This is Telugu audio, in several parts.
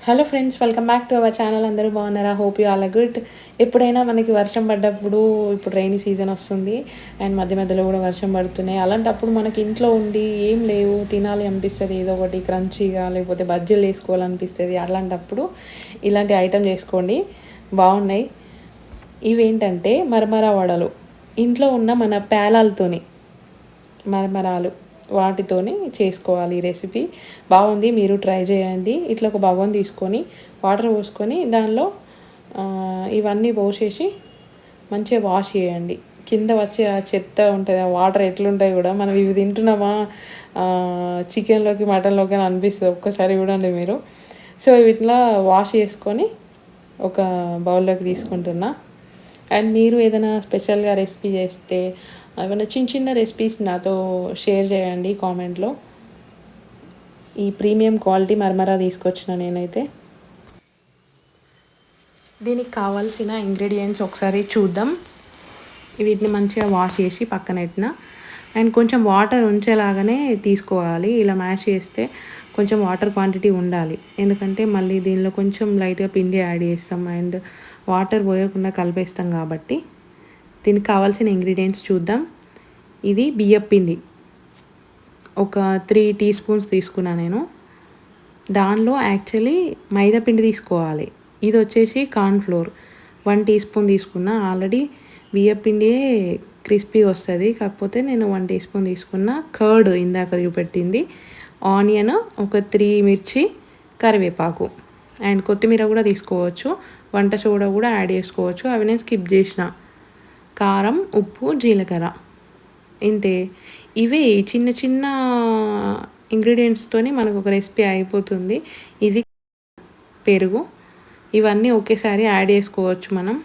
Hello friends, welcome back to our channel. అందరూ బాగున్నారా? Hope you all good. ఎప్పుడైనా మనకి వర్షం పడ్డప్పుడు, ఇప్పుడు రైనీ సీజన్ వస్తుంది అండ్ మధ్య మధ్యలో కూడా వర్షం పడుతున్నాయి. అలాంటప్పుడు మనకి ఇంట్లో ఉండి ఏం లేవు తినాలి అనిపిస్తుంది, ఏదో ఒకటి క్రంచీగా, లేకపోతే బజ్జీలు వేసుకోవాలనిపిస్తుంది. అలాంటప్పుడు ఇలాంటి ఐటమ్ చేసుకోండి, బాగున్నాయి. ఇవేంటంటే మరమరా వడలు. ఇంట్లో ఉన్న మన పేలాలతోని మరమరాలు వాటితోని చేసుకోవాలి. ఈ రెసిపీ బాగుంది, మీరు ట్రై చేయండి. ఇట్లా ఒక బగోన్ తీసుకొని వాటర్ పోసుకొని దానిలో ఇవన్నీ పోసేసి మంచిగా వాష్ చేయండి. కింద వచ్చే ఆ చెత్త ఉంటుంది, ఆ వాటర్ ఎట్లుంటాయి కూడా మనం ఇవి తింటున్నామా చికెన్లోకి మటన్లోకి అని అనిపిస్తుంది. ఒక్కసారి చూడండి మీరు. సో ఇట్లా వాష్ చేసుకొని ఒక బౌల్లోకి తీసుకుంటున్నా. అండ్ మీరు ఏదైనా స్పెషల్గా రెసిపీ చేస్తే ఏమైనా చిన్న చిన్న రెసిపీస్ నాతో షేర్ చేయండి కామెంట్లో. ఈ ప్రీమియం క్వాలిటీ మరమరా తీసుకొచ్చిన నేనైతే. దీనికి కావాల్సిన ఇంగ్రీడియంట్స్ ఒకసారి చూద్దాం. వీటిని మంచిగా వాష్ చేసి పక్కన పెట్టిన అండ్ కొంచెం వాటర్ ఉంచేలాగానే తీసుకోవాలి. ఇలా మ్యాష్ చేస్తే కొంచెం వాటర్ క్వాంటిటీ ఉండాలి, ఎందుకంటే మళ్ళీ దీనిలో కొంచెం లైట్గా పిండి యాడ్ చేస్తాం అండ్ వాటర్ పోయకుండా కలిపేస్తాం కాబట్టి. దీనికి కావాల్సిన ఇంగ్రీడియంట్స్ చూద్దాం. ఇది బియ్యం పిండి ఒక 3 టీ స్పూన్స్ తీసుకున్నా నేను. దానిలో యాక్చువల్లీ మైదా పిండి తీసుకోవాలి. ఇది వచ్చేసి కార్న్ఫ్లోర్ 1 టీ స్పూన్ తీసుకున్నా. ఆల్రెడీ బియ్యం పిండియే క్రిస్పీ వస్తుంది, కాకపోతే నేను 1 టీ స్పూన్ తీసుకున్నా. కర్డ్ ఇందాక చూపెట్టింది, ఆనియన్ ఒక 3 మిర్చి, కరివేపాకు అండ్ కొత్తిమీర కూడా తీసుకోవచ్చు. వంట సోడా కూడా యాడ్ చేసుకోవచ్చు, అవి నేను స్కిప్ చేసిన. కారం, ఉప్పు, జీలకర్ర, ఇంతే. ఇవే చిన్న చిన్న ఇంగ్రీడియంట్స్తోని మనకు ఒక రెసిపీ అయిపోతుంది. ఇది పెరుగు, ఇవన్నీ ఒకేసారి యాడ్ చేసుకోవచ్చు మనం.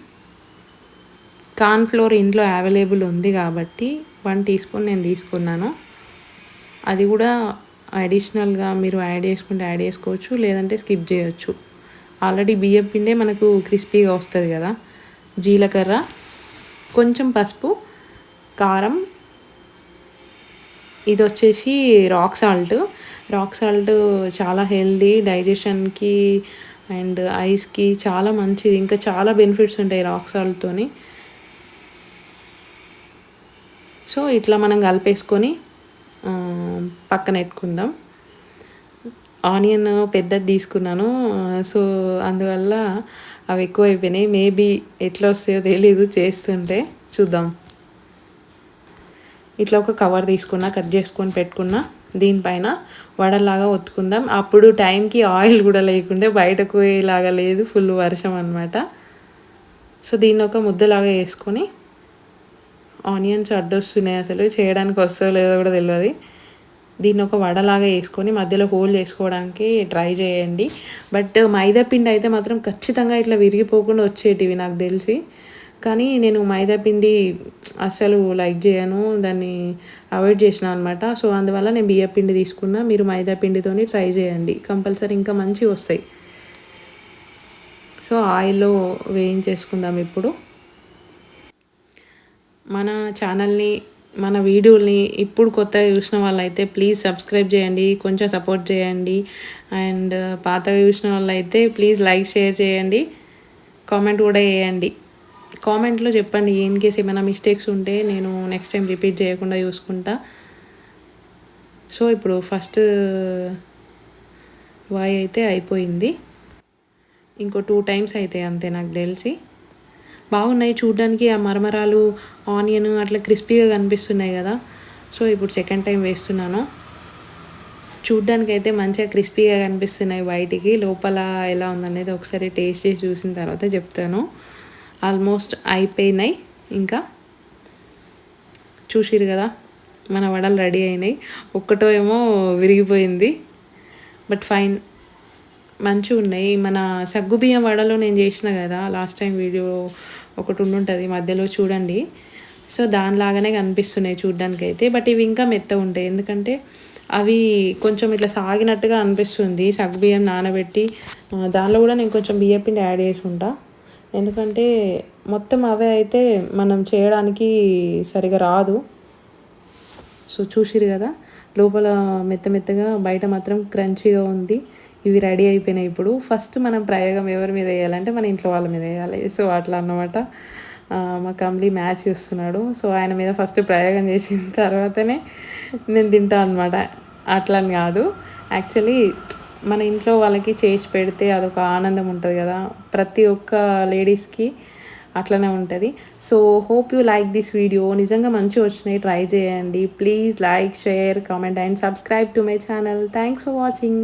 కార్న్ఫ్లోర్ ఇంట్లో అవైలబుల్ ఉంది కాబట్టి 1 టీ స్పూన్ నేను తీసుకున్నాను. అది కూడా అడిషనల్గా మీరు యాడ్ చేసుకుంటే యాడ్ చేసుకోవచ్చు, లేదంటే స్కిప్ చేయొచ్చు. ఆల్రెడీ బియ్యం పిండే మనకు క్రిస్పీగా వస్తుంది కదా. జీలకర్ర, కొంచెం పసుపు, కారం, ఇది వచ్చేసి రాక్ సాల్ట్. రాక్ సాల్ట్ చాలా హెల్దీ, డైజెషన్కి అండ్ ఐస్కి చాలా మంచిది. ఇంకా చాలా బెనిఫిట్స్ ఉంటాయి రాక్ సాల్ట్తోని. సో ఇట్లా మనం కలిపేసుకొని పక్కన పెట్టుకుందాం. ఆనియన్ పెద్దది తీసుకున్నాను, సో అందువల్ల అవి ఎక్కువ అయిపోయినాయి. మేబీ ఎట్లా వస్తాయో తెలీదు, చేస్తుంటే చూద్దాం. ఇట్లా ఒక కవర్ తీసుకున్నా, కట్ చేసుకొని పెట్టుకున్నా. దీనిపైన వడలాగా ఒత్తుకుందాం. అప్పుడు టైంకి ఆయిల్ కూడా లేకుండే, బయటకు ఇలాగా లేదు, ఫుల్ వర్షం అనమాట. సో దీన్ని ఒక ముద్దలాగా వేసుకొని, ఆనియన్స్ అడ్డొస్తున్నాయి, అసలు చేయడానికి వస్తుందో లేదో కూడా తెలియదు. దీన్ని ఒక వడలాగా వేసుకొని మధ్యలో హోల్ చేసుకోవడానికి ట్రై చేయండి. బట్ మైదా పిండి అయితే మాత్రం ఖచ్చితంగా ఇట్లా విరిగిపోకుండా వచ్చేటివి నాకు తెలిసి. కానీ నేను మైదా పిండి అస్సలు లైక్ చేయను, దాన్ని అవాయిడ్ చేసిన అనమాట. సో అందువల్ల నేను బియ్యం పిండి తీసుకున్నా. మీరు మైదా పిండితోని ట్రై చేయండి, కంపల్సరీ ఇంకా మంచిగా వస్తాయి. సో ఆయిల్లో వేయించేసుకుందాం ఇప్పుడు. మన ఛానల్ని, మన వీడియోల్ని ఇప్పుడు కొత్తగా చూసిన వాళ్ళైతే ప్లీజ్ సబ్స్క్రైబ్ చేయండి, కొంచెం సపోర్ట్ చేయండి. అండ్ పాతగా చూసిన వాళ్ళైతే ప్లీజ్ లైక్, షేర్ చేయండి, కామెంట్ కూడా చేయండి. కామెంట్లో చెప్పండి ఇన్ కేస్ ఏమైనా మిస్టేక్స్ ఉంటే నేను నెక్స్ట్ టైం రిపీట్ చేయకుండా చూసుకుంటా. సో ఇప్పుడు ఫస్ట్ వాయి అయితే అయిపోయింది, ఇంకో 2 టైమ్స్ అయితే అంతే నాకు తెలిసి. బాగున్నాయి చూడడానికి, ఆ మరమరాలు, ఆనియన్ అట్లా క్రిస్పీగా కనిపిస్తున్నాయి కదా. సో ఇప్పుడు సెకండ్ టైం వేస్తున్నాను. చూడ్డానికి అయితే మంచిగా క్రిస్పీగా కనిపిస్తున్నాయి బయటికి, లోపల ఎలా ఉందనేది ఒకసారి టేస్ట్ చేసి చూసిన తర్వాత చెప్తాను. ఆల్మోస్ట్ అయిపోయినాయి. ఇంకా చూసిరు కదా మన వడలు రెడీ అయినాయి. ఒక్కటో ఏమో విరిగిపోయింది, బట్ ఫైన్, మంచిగా ఉన్నాయి. మన సగ్గుబియ్యం వడలో నేను చేసిన కదా లాస్ట్ టైం వీడియో ఒకటి ఉండుంటుంది మధ్యలో, చూడండి. సో దానిలాగానే కనిపిస్తున్నాయి చూడ్డానికి అయితే. బట్ ఇవి ఇంకా మెత్తగా ఉంటాయి, ఎందుకంటే అవి కొంచెం ఇట్లా సాగినట్టుగా అనిపిస్తుంది. సగ్గుబియ్యం నానబెట్టి దానిలో కూడా నేను కొంచెం బియ్యం పిండి యాడ్ చేసి ఉంటా, ఎందుకంటే మొత్తం అవే అయితే మనం చేయడానికి సరిగా రాదు. సో చూసిరు కదా లోపల మెత్త మెత్తగా, బయట మాత్రం క్రంచీగా ఉంది. ఇవి రెడీ అయిపోయినాయి. ఇప్పుడు ఫస్ట్ మనం ప్రయోగం ఎవరి మీద వేయాలంటే మన ఇంట్లో వాళ్ళ మీద వేయాలి. సో అట్లా అన్నమాట. మా కమ్లీ మ్యాచ్ చూస్తున్నాడు. సో ఆయన మీద ఫస్ట్ ప్రయోగం చేసిన తర్వాతనే నేను తింటా అనమాట. అట్లా అని కాదు, యాక్చువల్లీ మన ఇంట్లో వాళ్ళకి చేసి పెడితే అదొక ఆనందం ఉంటుంది కదా, ప్రతి ఒక్క లేడీస్కి అట్లనే ఉంటుంది. So hope you like this video. నిజంగా మంచిగా వచ్చినాయి, ట్రై చేయండి. Please like, share, comment and subscribe to my channel. Thanks for watching.